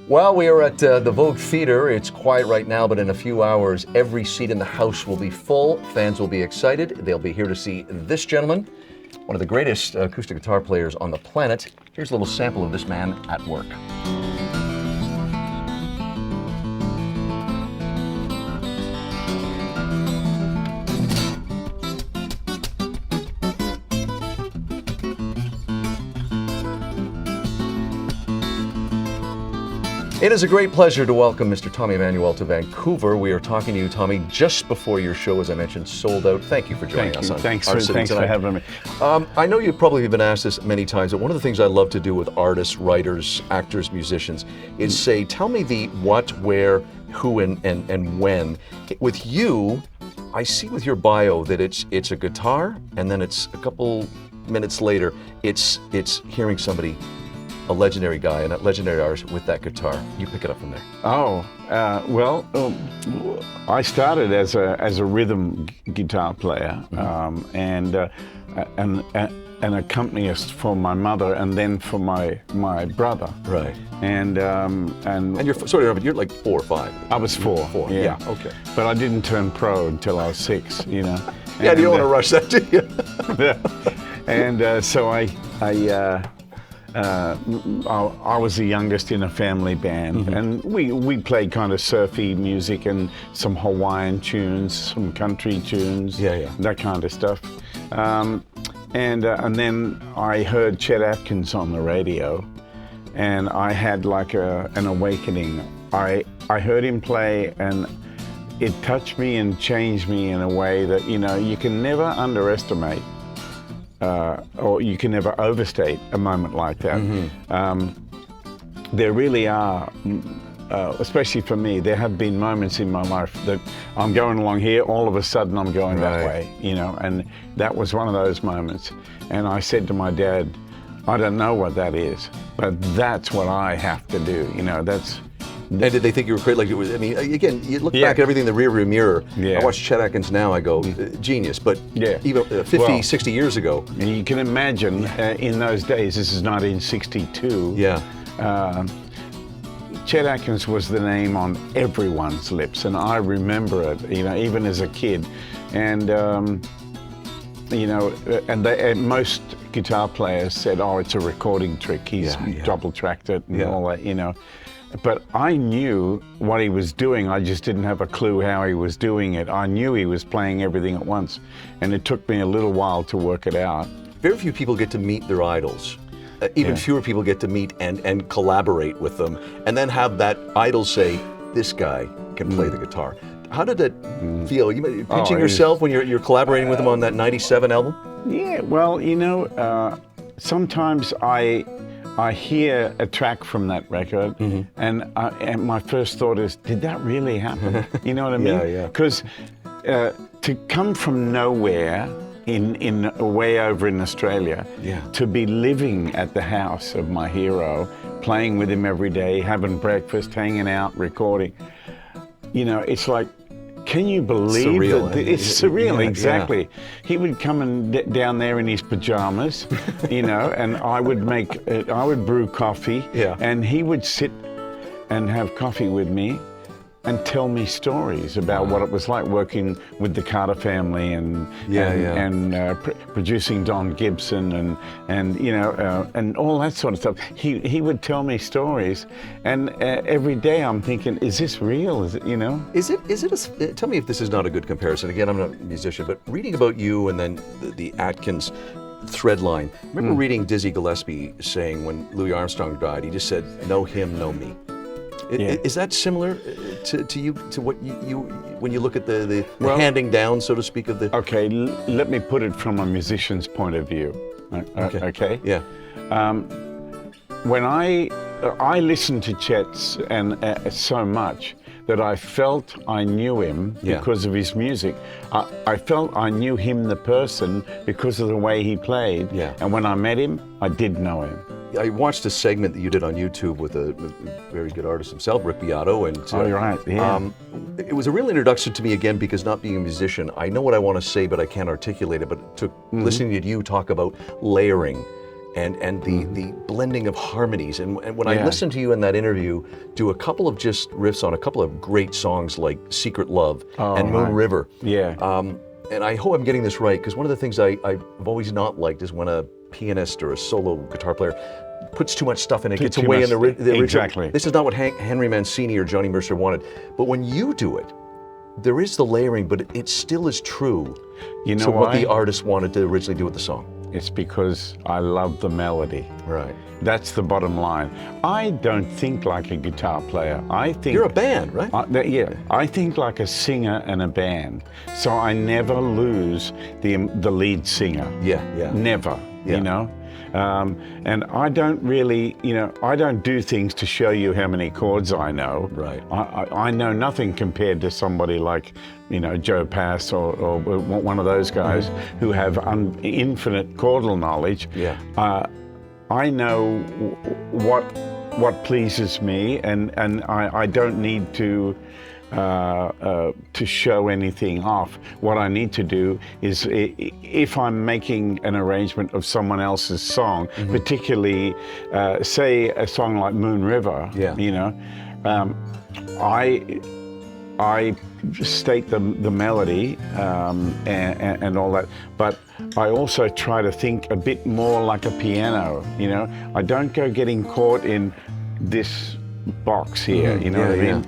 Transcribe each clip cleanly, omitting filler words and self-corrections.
Well, we are at the Vogue Theatre. It's quiet right now, but in a few hours, every seat in the house will be full. Fans will be excited. They'll be here to see this gentleman, one of the greatest acoustic guitar players on the planet. Here's a little sample of this man at work. It is a great pleasure to welcome Mr. Tommy Emmanuel to Vancouver. We are talking to you, Tommy, just before your show, as I mentioned, sold out. Thank you for joining us. Thanks for having me. I know you've probably been asked this many times, but one of the things I love to do with artists, writers, actors, musicians is say, tell me the what, where, who, and when. With you, I see with your bio that it's a guitar, and then it's a couple minutes later, it's hearing somebody, a legendary guy and a legendary artist with that guitar. You pick it up from there. I started as a rhythm guitar player, and an accompanist for my mother, and then for my brother. Right. And you're sorry, but you're like 4 or 5. I was four. Yeah. Okay. But I didn't turn pro until I was 6. You know. Yeah. You don't want to rush that, do you? And so I was the youngest in a family band, and we played kind of surfy music and some Hawaiian tunes, some country tunes, that kind of stuff. And then I heard Chet Atkins on the radio, and I had like an awakening. I heard him play, and it touched me and changed me in a way that, you know, you can never underestimate. Or you can never overstate a moment like that. There really are, especially for me, there have been moments in my life that I'm going along here, all of a sudden I'm going that way, you know, and that was one of those moments. And I said to my dad, I don't know what that is, but that's what I have to do, you know, that's. And did they think you were crazy? Like it was, I mean, again, you look back at everything in the rearview mirror. I watch Chet Atkins now, I go, genius. But even 50, 60 years ago. And you can imagine in those days, this is 1962. Chet Atkins was the name on everyone's lips, and I remember it, you know, even as a kid. And, you know, and most guitar players said, oh, it's a recording trick. He's double-tracked it and all that, you know. But I knew what he was doing, I just didn't have a clue how he was doing it. I knew he was playing everything at once, and it took me a little while to work it out. Very few people get to meet their idols. Even fewer people get to meet and collaborate with them, and then have that idol say, this guy can play the guitar. How did it feel? You pinching yourself when you're collaborating with him on that 97 album? Yeah, well, you know, sometimes I hear a track from that record, and my first thought is, did that really happen? You know what I mean? Because to come from nowhere in way over in Australia, to be living at the house of my hero, playing with him every day, having breakfast, hanging out, recording, you know, it's like, can you believe surreal, that? It's surreal, exactly. He would come down there in his pajamas, you know, and I would brew coffee, and he would sit and have coffee with me and tell me stories about what it was like working with the Carter family and producing Don Gibson and you know and all that sort of stuff. He would tell me stories, and every day I'm thinking, is this real? Is it, you know? Tell me if this is not a good comparison. Again, I'm not a musician, but reading about you and then the Atkins thread line. I remember reading Dizzy Gillespie saying when Louis Armstrong died, he just said, "No him, no me." Is that similar to you, to what you when you look at the handing down, so to speak, of the? Okay, let me put it from a musician's point of view. Okay. Yeah. When I listened to Chet's and so much that I felt I knew him because of his music. I felt I knew him, the person, because of the way he played. And when I met him, I did know him. I watched a segment that you did on YouTube with a very good artist himself, Rick Beato, and you're right. It was a real introduction to me again, because not being a musician, I know what I want to say, but I can't articulate it. But it took listening to you talk about layering and the blending of harmonies. And when I listened to you in that interview do a couple of just riffs on a couple of great songs like Secret Love and Moon River. Yeah. And I hope I'm getting this right, because one of the things I've always not liked is when a pianist or a solo guitar player puts too much stuff in it, gets away in the original. Exactly. This is not what Henry Mancini or Johnny Mercer wanted. But when you do it, there is the layering, but it still is true to what the artist wanted to originally do with the song. It's because I love the melody. Right. That's the bottom line. I don't think like a guitar player. I think you're a band, right? I think like a singer and a band. So I never lose the lead singer. Yeah. Never. Yeah. You know. And I don't really, I don't do things to show you how many chords I know. Right. I know nothing compared to somebody like, Joe Pass or one of those guys who have infinite chordal knowledge. Yeah. I know what pleases me, and I don't need to show anything off. What I need to do is, if I'm making an arrangement of someone else's song, particularly, say a song like Moon River, I state the melody and all that, but I also try to think a bit more like a piano. I don't go getting caught in this box here. You know what I mean?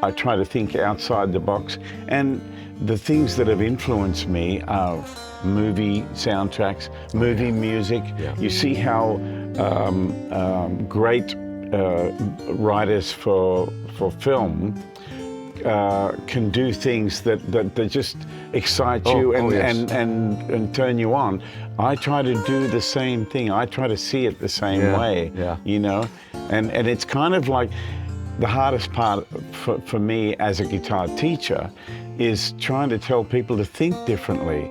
I try to think outside the box, and the things that have influenced me are movie soundtracks, movie music. You see how great writers for film can do things that just excite you and turn you on. I try to do the same thing. I try to see it the same way. And it's kind of like the hardest part for me as a guitar teacher is trying to tell people to think differently,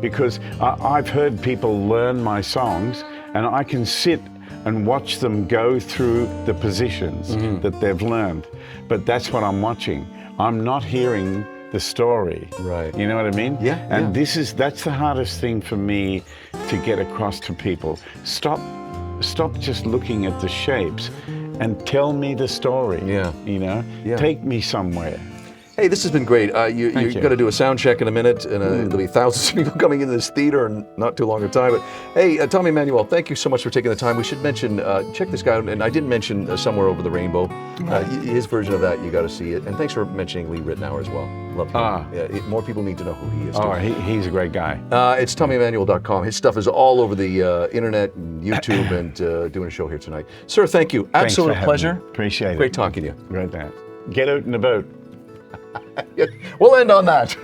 because I've heard people learn my songs, and I can sit and watch them go through the positions that they've learned. But that's what I'm watching. I'm not hearing the story. Right. You know what I mean? Yeah. And that's the hardest thing for me to get across to people. Stop just looking at the shapes and tell me the story. Take me somewhere. Hey, this has been great. You're going to do a sound check in a minute, and there'll be thousands of people coming into this theater in not too long a time. But hey, Tommy Emmanuel, thank you so much for taking the time. We should mention, check this guy out, and I didn't mention Somewhere Over the Rainbow. His version of that, you got to see it. And thanks for mentioning Lee Ritenour as well. Love him. More people need to know who he is. He's a great guy. It's TommyEmmanuel.com. His stuff is all over the internet and YouTube, and doing a show here tonight. Sir, thank you. Absolute pleasure. Appreciate it. Great talking to you. Great, man. Get out in the boat. We'll end on that.